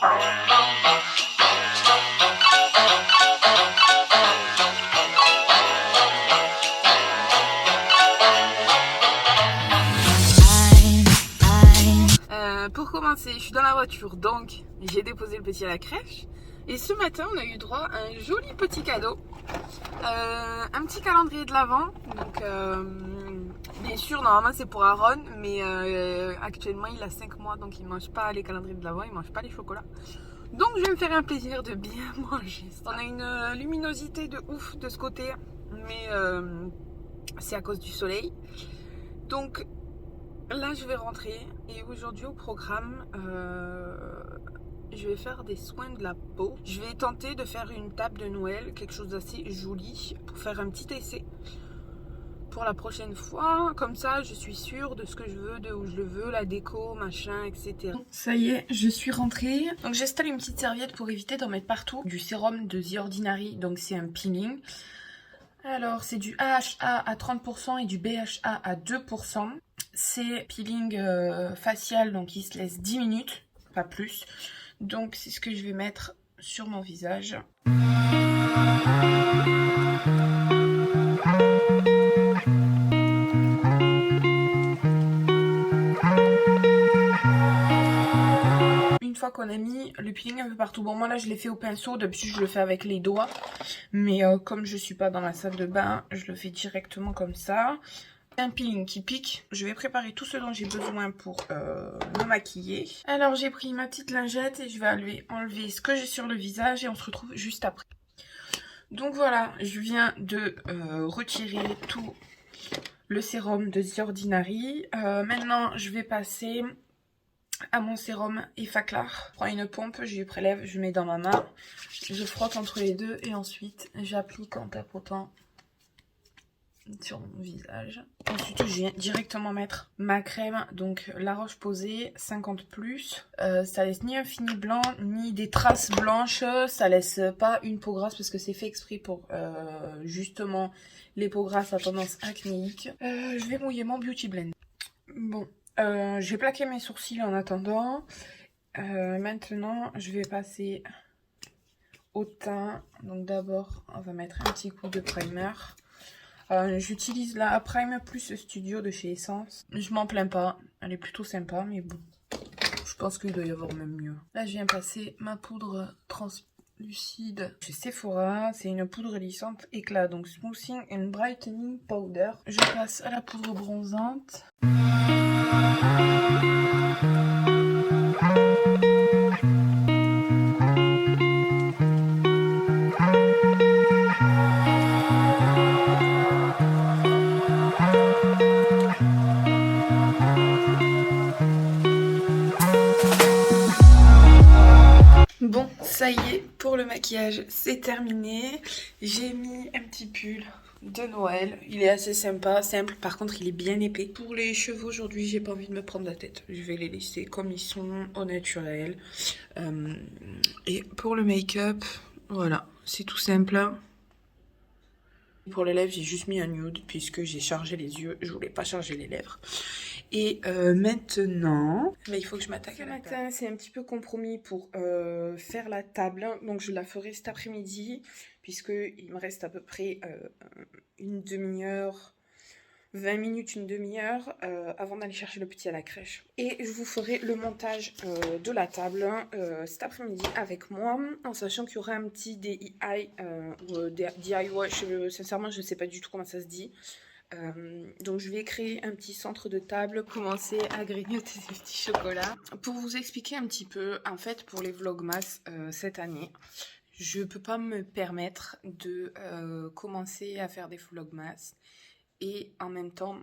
Pour commencer, je suis dans la voiture, donc j'ai déposé le petit à la crèche. Et ce matin, on a eu droit à un joli petit cadeau. Un petit calendrier de l'Avent. Donc, bien sûr, normalement c'est pour Aaron, mais actuellement il a 5 mois, donc il ne mange pas les calendriers de l'Avent, il ne mange pas les chocolats. Donc je vais me faire un plaisir de bien manger. On a une luminosité de ouf de ce côté, mais c'est à cause du soleil. Donc là je vais rentrer et aujourd'hui au programme je vais faire des soins de la peau. Je vais tenter de faire une table de Noël, quelque chose d'assez joli pour faire un petit essai pour la prochaine fois. Comme ça je suis sûre de ce que je veux, de où je le veux, la déco, machin, etc. Ça y est, je suis rentrée. Donc j'installe une petite serviette pour éviter d'en mettre partout. Du sérum de The Ordinary, donc c'est un peeling. Alors c'est du AHA à 30% et du BHA à 2%. C'est peeling facial, donc il se laisse 10 minutes, pas plus. Donc c'est ce que je vais mettre sur mon visage. Une fois qu'on a mis le peeling un peu partout, bon moi là je l'ai fait au pinceau, d'habitude je le fais avec les doigts. Mais comme je suis pas dans la salle de bain, je le fais directement comme ça. Un peeling qui pique. Je vais préparer tout ce dont j'ai besoin pour me maquiller. Alors j'ai pris ma petite lingette et je vais enlever ce que j'ai sur le visage et on se retrouve juste après. Donc voilà, je viens de retirer tout le sérum de The Ordinary. Maintenant je vais passer à mon sérum Effaclar. Je prends une pompe, je lui prélève, je mets dans ma main. Je frotte entre les deux et ensuite j'applique en tapotant sur mon visage. Ensuite je viens directement mettre ma crème, donc La Roche-Posay 50+. Ça laisse ni un fini blanc ni des traces blanches, ça laisse pas une peau grasse parce que c'est fait exprès pour justement les peaux grasses à tendance acnéique. Je vais mouiller mon Beauty Blend. Bon, je vais plaquer mes sourcils en attendant. Maintenant je vais passer au teint. Donc d'abord on va mettre un petit coup de primer. J'utilise la Prime Plus Studio de chez Essence. Je m'en plains pas, elle est plutôt sympa, mais bon, je pense qu'il doit y avoir même mieux. Là, je viens passer ma poudre translucide chez Sephora. C'est une poudre lissante éclat, donc Smoothing and Brightening Powder. Je passe à la poudre bronzante. Bon, ça y est, pour le maquillage, c'est terminé. J'ai mis un petit pull de Noël. Il est assez sympa, simple. Par contre, il est bien épais. Pour les cheveux, aujourd'hui, j'ai pas envie de me prendre la tête. Je vais les laisser comme ils sont, au naturel. Et pour le make-up, voilà, c'est tout simple. Pour les lèvres, j'ai juste mis un nude puisque j'ai chargé les yeux. Je voulais pas charger les lèvres. Et maintenant, il faut que je m'attaque à la table. Ce matin, c'est un petit peu compromis pour faire la table. Donc, je la ferai cet après-midi puisqu'il me reste à peu près une demi-heure, 20 minutes, une demi-heure avant d'aller chercher le petit à la crèche. Et je vous ferai le montage de la table cet après-midi avec moi, en sachant qu'il y aura un petit DIY, sincèrement je ne sais pas du tout comment ça se dit. Donc je vais créer un petit centre de table, commencer à grignoter des petits chocolats. Pour vous expliquer un petit peu, en fait pour les vlogmas cette année, je peux pas me permettre de commencer à faire des vlogmas et en même temps,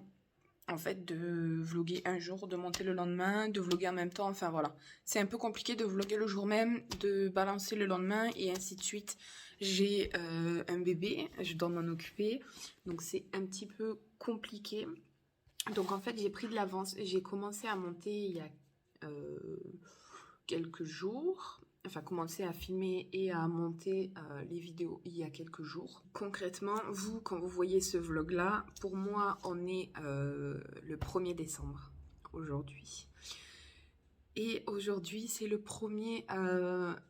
en fait, de vlogger un jour, de monter le lendemain, de vlogger en même temps, enfin voilà. C'est un peu compliqué de vlogger le jour même, de balancer le lendemain et ainsi de suite. J'ai un bébé, je dois m'en occuper, donc c'est un petit peu compliqué. Donc en fait, j'ai pris de l'avance, j'ai commencé à monter il y a quelques jours. Enfin, commencer à filmer et à monter les vidéos il y a quelques jours. Concrètement, vous, quand vous voyez ce vlog-là, pour moi, on est le 1er décembre aujourd'hui. Et aujourd'hui, c'est le premier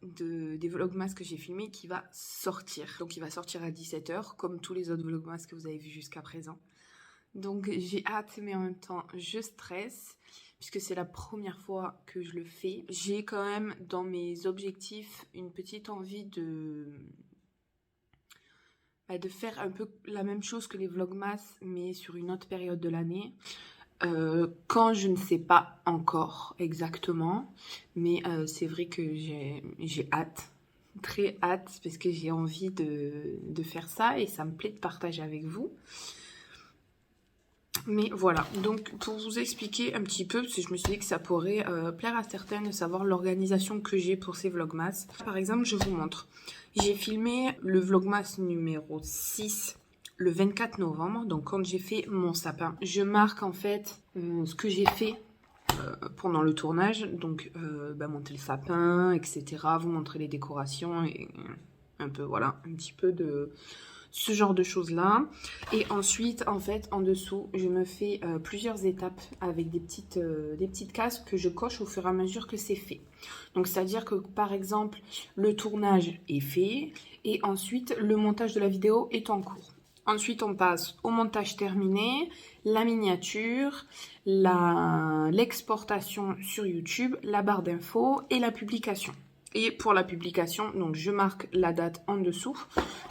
des vlogmas que j'ai filmé qui va sortir. Donc il va sortir à 17 h, comme tous les autres vlogmas que vous avez vus jusqu'à présent. Donc j'ai hâte, mais en même temps, je stresse, puisque c'est la première fois que je le fais. J'ai quand même, dans mes objectifs, une petite envie de faire un peu la même chose que les vlogmas, mais sur une autre période de l'année. Quand je ne sais pas encore exactement, mais c'est vrai que j'ai hâte, très hâte, parce que j'ai envie de faire ça et ça me plaît de partager avec vous. Mais voilà, donc pour vous expliquer un petit peu, parce que je me suis dit que ça pourrait plaire à certaines de savoir l'organisation que j'ai pour ces vlogmas. Par exemple, je vous montre. J'ai filmé le vlogmas numéro 6 le 24 novembre, donc quand j'ai fait mon sapin. Je marque en fait ce que j'ai fait pendant le tournage, donc monter le sapin, etc. Vous montrer les décorations et un peu, voilà, un petit peu de ce genre de choses là. Et ensuite, en fait, en dessous, je me fais plusieurs étapes avec des petites cases que je coche au fur et à mesure que c'est fait. Donc c'est à dire que par exemple le tournage est fait et ensuite le montage de la vidéo est en cours. Ensuite on passe au montage terminé, la miniature, l'exportation sur YouTube, la barre d'infos et la publication. Et pour la publication, donc je marque la date en dessous.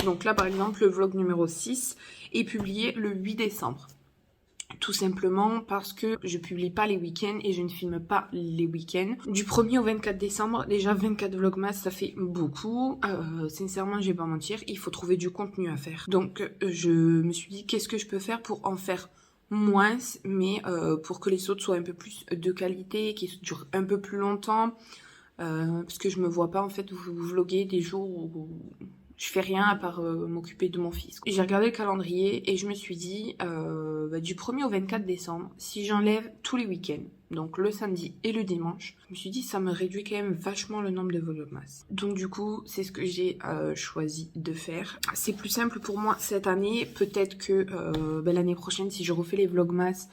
Donc là par exemple le vlog numéro 6 est publié le 8 décembre. Tout simplement parce que je publie pas les week-ends et je ne filme pas les week-ends. Du 1er au 24 décembre, déjà 24 vlogmas, ça fait beaucoup. Sincèrement, je vais pas mentir, il faut trouver du contenu à faire. Donc je me suis dit, qu'est-ce que je peux faire pour en faire moins, mais pour que les autres soient un peu plus de qualité, qu'ils durent un peu plus longtemps. Parce que je me vois pas en fait vous vloguer des jours où je fais rien à part m'occuper de mon fils. J'ai regardé le calendrier et je me suis dit du 1er au 24 décembre, si j'enlève tous les week-ends, donc le samedi et le dimanche, je me suis dit ça me réduit quand même vachement le nombre de vlogmas. Donc du coup, c'est ce que j'ai choisi de faire. C'est plus simple pour moi cette année. Peut-être que l'année prochaine, si je refais les vlogmas,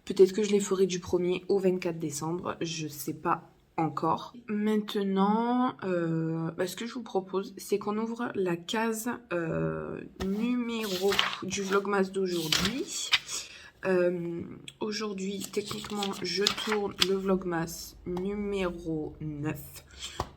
peut-être que je les ferai du 1er au 24 décembre. Je sais pas encore. Maintenant, ce que je vous propose, c'est qu'on ouvre la case numéro du vlogmas d'aujourd'hui. Aujourd'hui, techniquement, je tourne le vlogmas numéro 9.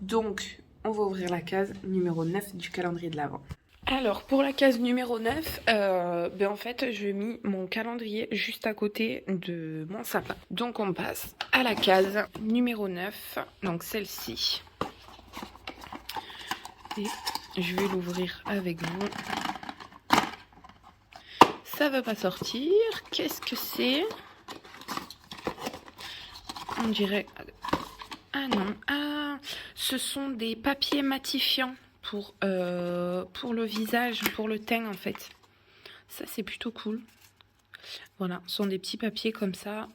Donc, on va ouvrir la case numéro 9 du calendrier de l'Avent. Alors, pour la case numéro 9, en fait, je mis mon calendrier juste à côté de mon sapin. Donc, on passe à la case numéro 9, donc celle-ci. Et je vais l'ouvrir avec vous. Ça va pas sortir. Qu'est-ce que c'est? On dirait... Ah non. Ah, ce sont des papiers matifiants pour le visage, pour le teint en fait. Ça c'est plutôt cool. Voilà, ce sont des petits papiers comme ça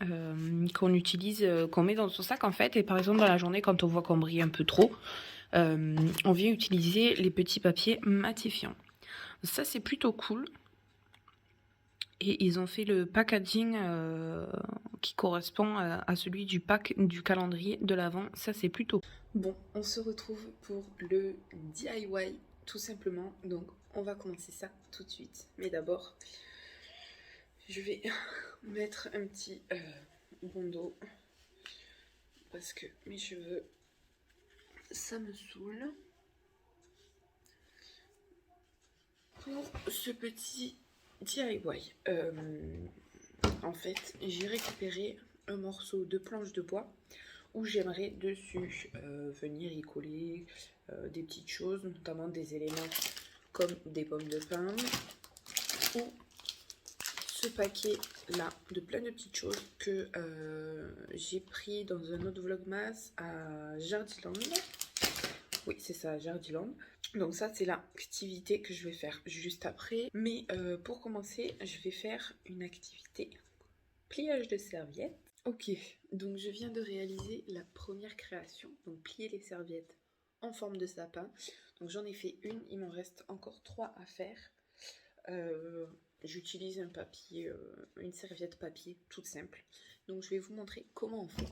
qu'on utilise, qu'on met dans son sac en fait. Et par exemple dans la journée quand on voit qu'on brille un peu trop, on vient utiliser les petits papiers matifiants. Ça c'est plutôt cool. Et ils ont fait le packaging qui correspond à celui du pack du calendrier de l'Avent. Ça, c'est plutôt... Bon, on se retrouve pour le DIY, tout simplement. Donc, on va commencer ça tout de suite. Mais d'abord, je vais mettre un petit bandeau. Parce que mes cheveux, ça me saoule. Pour ce petit DIY, en fait, j'ai récupéré un morceau de planche de bois où j'aimerais dessus venir y coller des petites choses, notamment des éléments comme des pommes de pin ou ce paquet là de plein de petites choses que j'ai pris dans un autre vlogmas à Jardiland. Oui, c'est ça, Jardiland. Donc ça, c'est l'activité que je vais faire juste après. Mais pour commencer, je vais faire une activité pliage de serviettes. Ok, donc je viens de réaliser la première création, donc plier les serviettes en forme de sapin. Donc j'en ai fait une, il m'en reste encore 3 à faire. J'utilise un papier, une serviette papier toute simple. Donc je vais vous montrer comment on fait.